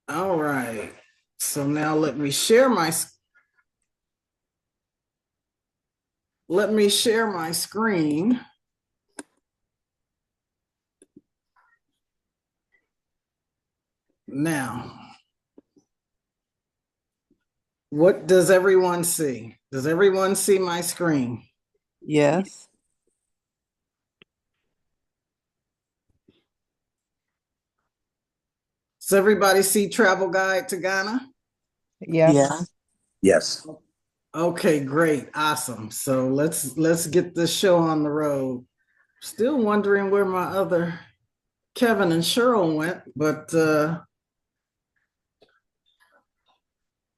All right. So now let me share my screen. Now, what does everyone see? Does everyone see my screen? Yes. Does everybody see Travel Guide to Ghana? Yes. Yes. Okay, great. Awesome. So let's get this show on the road. Still wondering where my other Kevin and Cheryl went, but let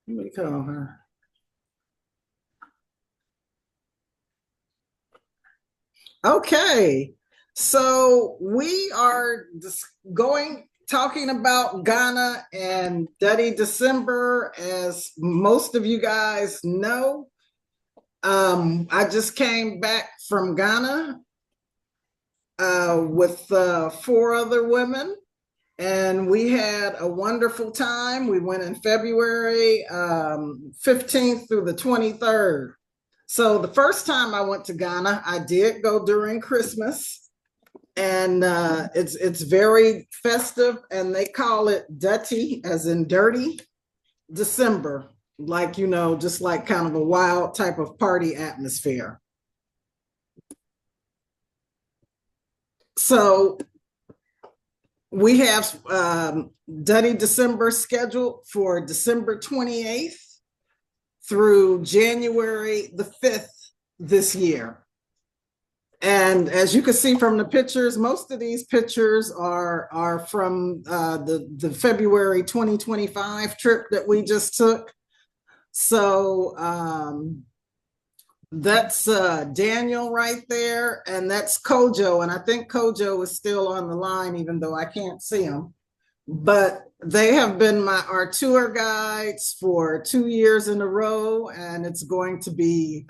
me call her. Okay, so we are talking about Ghana and Dutty December. As most of you guys know, I just came back from Ghana with four other women, and we had a wonderful time. We went in February 15th through the 23rd. So the first time I went to Ghana, I did go during Christmas, and it's very festive, and they call it Dutty, as in dirty, December, like just like kind of a wild type of party atmosphere. So we have Dutty December scheduled for December 28th through January the 5th this year. And as you can see from the pictures, most of these pictures are from the February 2025 trip that we just took. So that's Daniel right there, and that's Kojo. And I think Kojo is still on the line, even though I can't see him. But they have been our tour guides for 2 years in a row, and it's going to be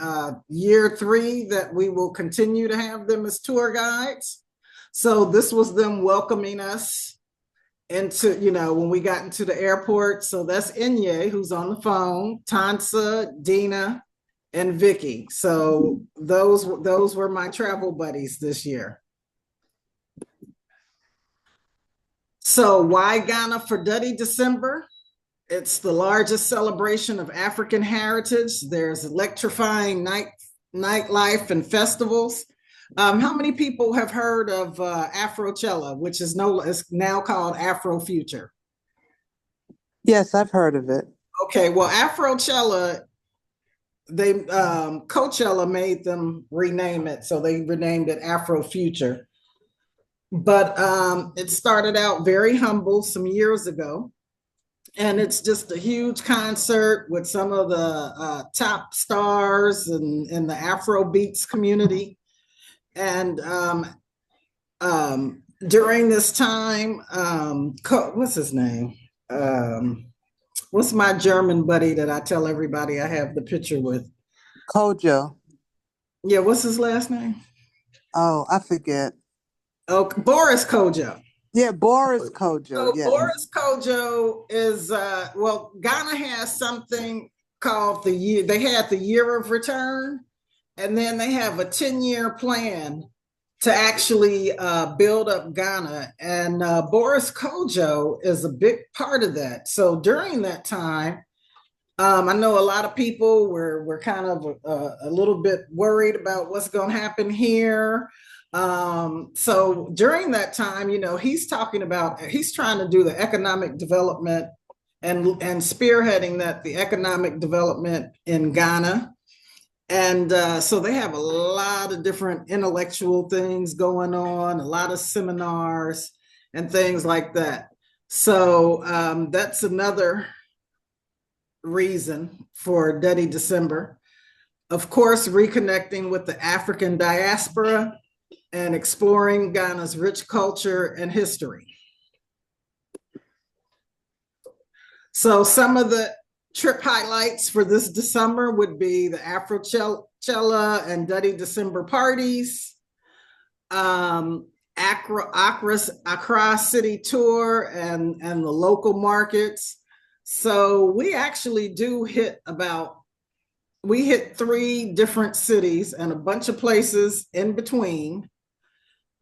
year three that we will continue to have them as tour guides. So this was them welcoming us into, when we got into the airport. So that's Inye, who's on the phone, Tansa, Dina, and Vicky. So those were my travel buddies this year. So why Ghana for Dutty December? It's the largest celebration of African heritage. There's electrifying nightlife and festivals. How many people have heard of Afrochella, which is now called Afrofuture? Yes, I've heard of it. Okay, well, Afrochella, Coachella made them rename it, so they renamed it Afrofuture. But it started out very humble some years ago. And it's just a huge concert with some of the top stars in the Afro beats community. And during this time, what's his name? What's my German buddy that I tell everybody I have the picture with? Kojo. Yeah, what's his last name? Oh, I forget. Oh, Boris Kojo. Yeah, Boris Kojo. So Yes. Boris Kojo is well, Ghana has something called the year. They had the year of return, and then they have a 10-year plan to actually build up Ghana. And Boris Kojo is a big part of that. So during that time, I know a lot of people were kind of a little bit worried about what's going to happen here. So during that time, he's trying to do the economic development and spearheading the economic development in Ghana. And so they have a lot of different intellectual things going on, a lot of seminars and things like that. So that's another reason for Dutty December. Of course, reconnecting with the African diaspora and exploring Ghana's rich culture and history. So some of the trip highlights for this December would be the Afrochella and Dutty December parties, Accra city tour and the local markets. So we actually do hit we hit 3 different cities and a bunch of places in between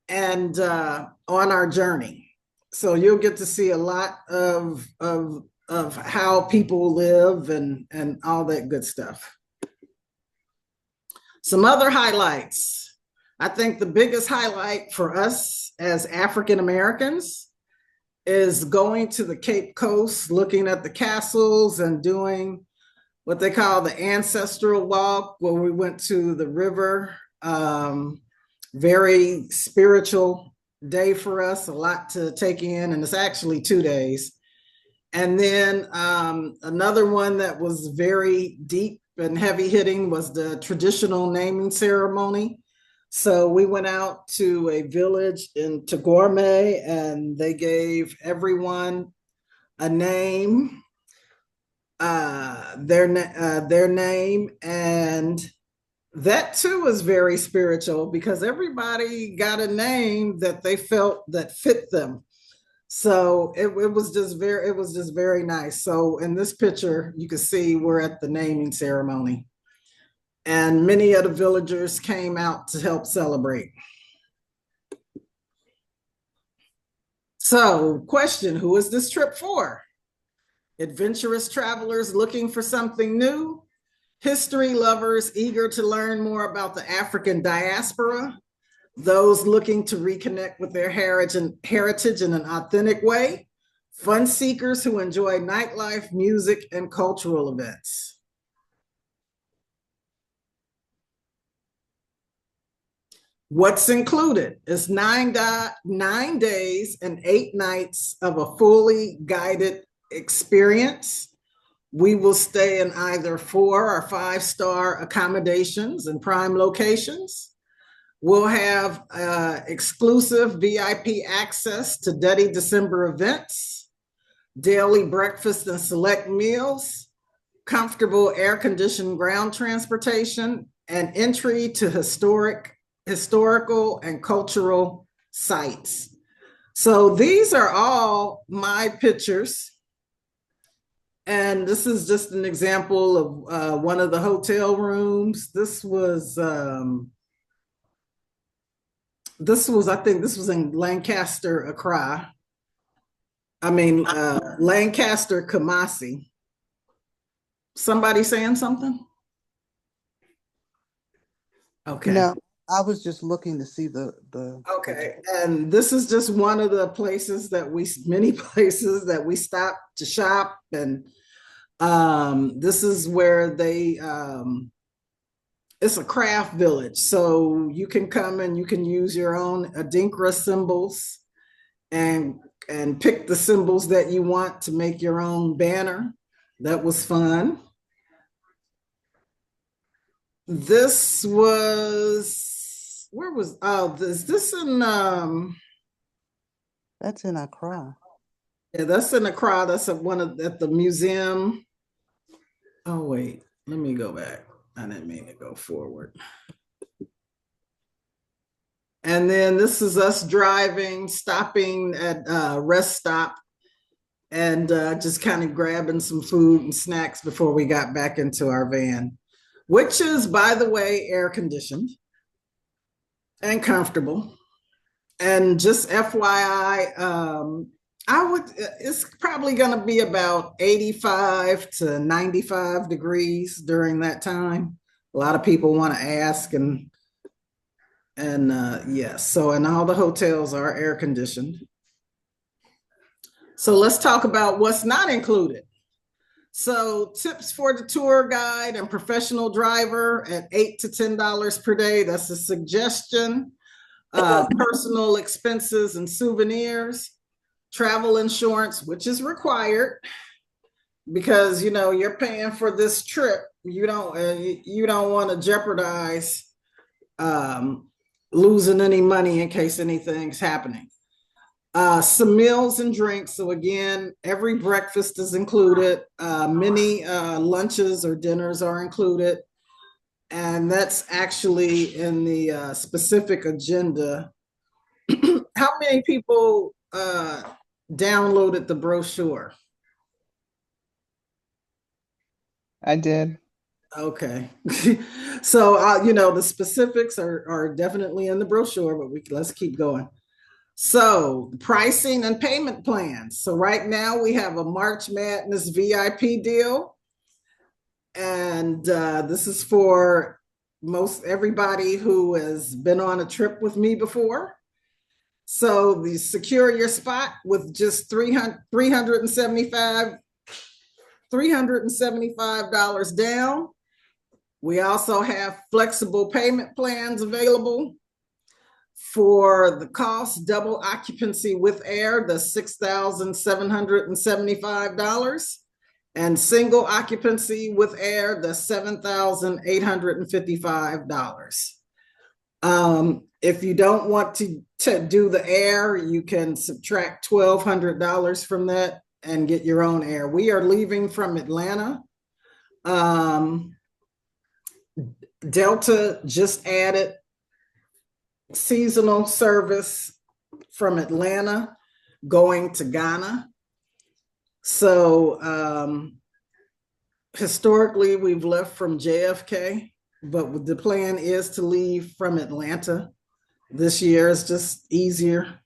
and on our journey. So you'll get to see a lot of how people live and all that good stuff. Some other highlights. I think the biggest highlight for us as African Americans is going to the Cape Coast, looking at the castles and doing what they call the ancestral walk, where we went to the river. Very spiritual day for us, a lot to take in, and it's actually 2 days. And then another one that was very deep and heavy hitting was the traditional naming ceremony. So we went out to a village in Tagorme and they gave everyone a name, their name, and that too was very spiritual because everybody got a name that they felt that fit them. So it was just very nice. So in this picture, you can see we're at the naming ceremony. And many of the villagers came out to help celebrate. So, question, who is this trip for? Adventurous travelers looking for something new, history lovers eager to learn more about the African diaspora, those looking to reconnect with their heritage in an authentic way, fun seekers who enjoy nightlife, music, and cultural events. What's included is 9 days and 8 nights of a fully guided experience. We will stay in either 4 or 5-star accommodations in prime locations. We'll have exclusive VIP access to Dutty December events, daily breakfast and select meals, comfortable air-conditioned ground transportation, and entry to historical and cultural sites. So these are all my pictures. And this is just an example of one of the hotel rooms. I think this was in Lancaster, Accra. Lancaster, Kumasi. Somebody saying something? Okay. No, I was just looking to see the. Okay, and this is just one of the many places that we stopped to shop, and this is where it's a craft village, so you can come and you can use your own Adinkra symbols and pick the symbols that you want to make your own banner. That was fun. This was, is this in That's in Accra. Yeah, that's in Accra. That's at the museum. Oh wait, let me go back. I didn't mean to go forward. And then this is us driving, stopping at a rest stop and just kind of grabbing some food and snacks before we got back into our van, which is, by the way, air conditioned and comfortable. And just FYI, it's probably going to be about 85 to 95 degrees during that time. A lot of people want to ask, and yes, so, and all the hotels are air conditioned. So let's talk about what's not included. So tips for the tour guide and professional driver at $8 to $10 per day. That's a suggestion. Personal expenses and souvenirs, travel insurance, which is required because you're paying for this trip. You don't want to jeopardize losing any money in case anything's happening. Some meals and drinks. So again, every breakfast is included. Many lunches or dinners are included. And that's actually in the specific agenda how many people downloaded the brochure? I did. Okay. So, the specifics are definitely in the brochure, but let's keep going. So, pricing and payment plans. So, right now we have a March Madness VIP deal. And this is for most everybody who has been on a trip with me before. So, the secure your spot with just $375 down. We also have flexible payment plans available for the cost, double occupancy with air, the $6,775, and single occupancy with air, the $7,855. If you don't want to do the air, you can subtract $1,200 from that and get your own air. We are leaving from Atlanta. Delta just added seasonal service from Atlanta going to Ghana. So historically, we've left from JFK, but the plan is to leave from Atlanta. This year is just easier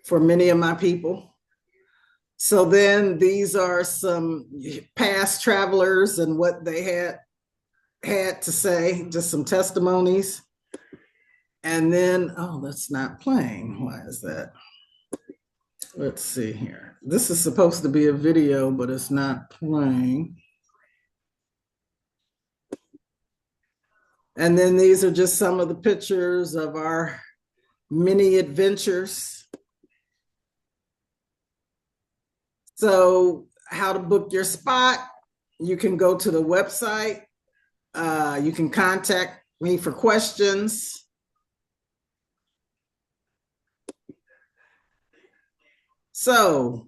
for many of my people. So then these are some past travelers and what they had to say, just some testimonies. And then, oh, that's not playing. Why is that? Let's see here. This is supposed to be a video, but it's not playing. And then these are just some of the pictures of our mini adventures. So, how to book your spot? You can go to the website. You can contact me for questions. So,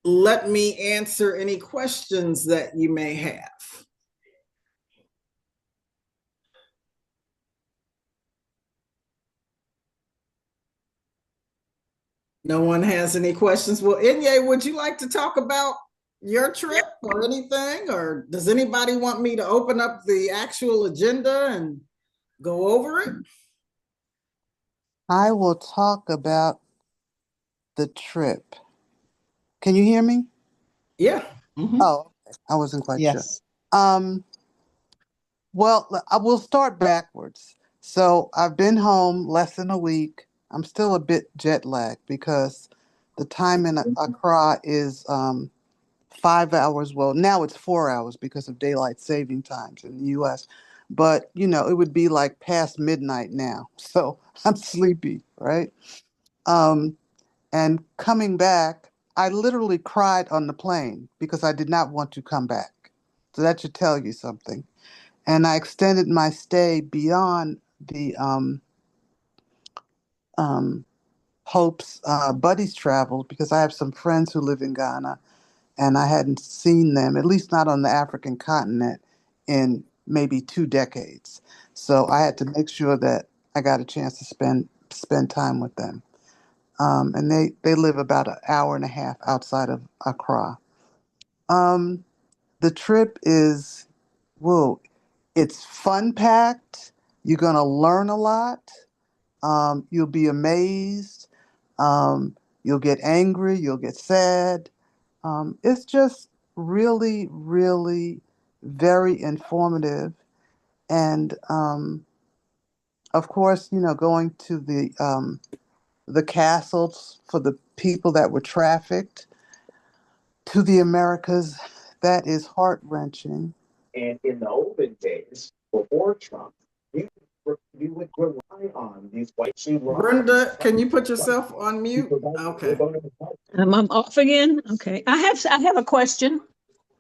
let me answer any questions that you may have. No one has any questions. Well, Inye, would you like to talk about your trip or anything? Or does anybody want me to open up the actual agenda and go over it? I will talk about the trip. Can you hear me? Yeah. Mm-hmm. Oh, okay. I wasn't quite sure. Yes. Well, I will start backwards. So I've been home less than a week. I'm still a bit jet lagged because the time in Accra is 5 hours. Well, now it's 4 hours because of daylight saving times in the US. But, it would be like past midnight now. So I'm sleepy, right? Um, and coming back, I literally cried on the plane because I did not want to come back. So that should tell you something. And I extended my stay beyond the hopes buddies traveled because I have some friends who live in Ghana and I hadn't seen them, at least not on the African continent, in maybe 2 decades. So I had to make sure that I got a chance to spend time with them. And they live about an hour and a half outside of Accra. Um, the trip is, whoa, it's fun packed. You're going to learn a lot. You'll be amazed. You'll get angry. You'll get sad. It's just really, really very informative. And of course, going to the castles for the people that were trafficked to the Americas, that is heart wrenching. And in the olden days, before Trump, we would rely on these white shoe Brenda, can you put yourself on mute? Okay. I'm off again. Okay, I have a question.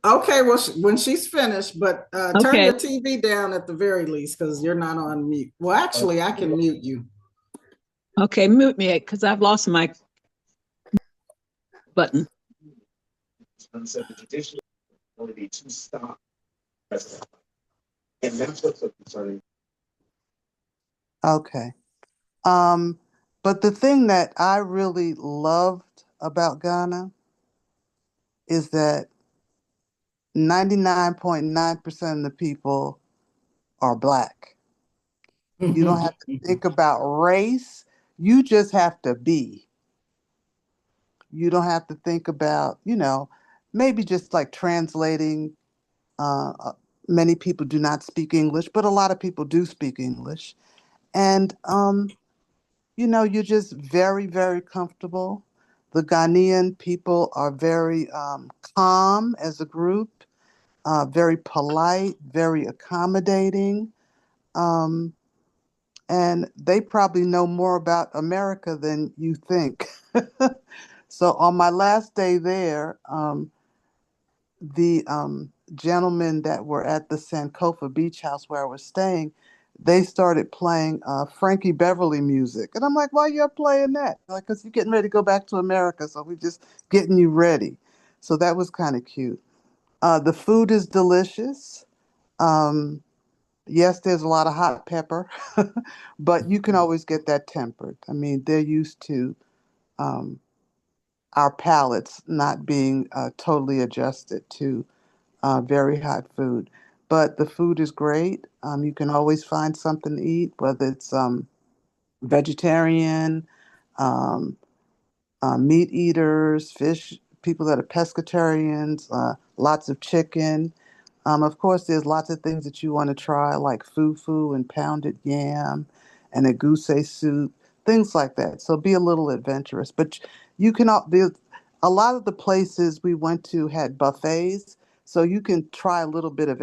Okay, well, when she's finished, but turn Okay. your TV down at the very least because you're not on mute. Well, actually, I can mute you. Okay, mute me because I've lost my button. Said the judicial ability to stop president. And that's what's so concerning. Okay. Um, but the thing that I really loved about Ghana is that 99.9% of the people are Black. You don't have to think about race. You just have to be. You don't have to think about, maybe just like translating. Uh, uh, Many people do not speak English, but a lot of people do speak English. And, you're just very, very comfortable. The Ghanaian people are very calm as a group, very polite, very accommodating. Um, and they probably know more about America than you think. So on my last day there, the gentlemen that were at the Sankofa Beach House where I was staying, they started playing Frankie Beverly music. And I'm like, why you playing that? Like, because you're getting ready to go back to America. So we're just getting you ready. So that was kind of cute. The food is delicious. Um, yes, there's a lot of hot pepper, but you can always get that tempered. I mean, they're used to um, our palates not being totally adjusted to very hot food. But the food is great. You can always find something to eat, whether it's vegetarian, um, meat eaters, fish, people that are pescatarians, lots of chicken. Of course, there's lots of things that you want to try, like fufu and pounded yam and a goose soup, things like that. So be a little adventurous. But you can, a lot of the places we went to had buffets, so you can try a little bit of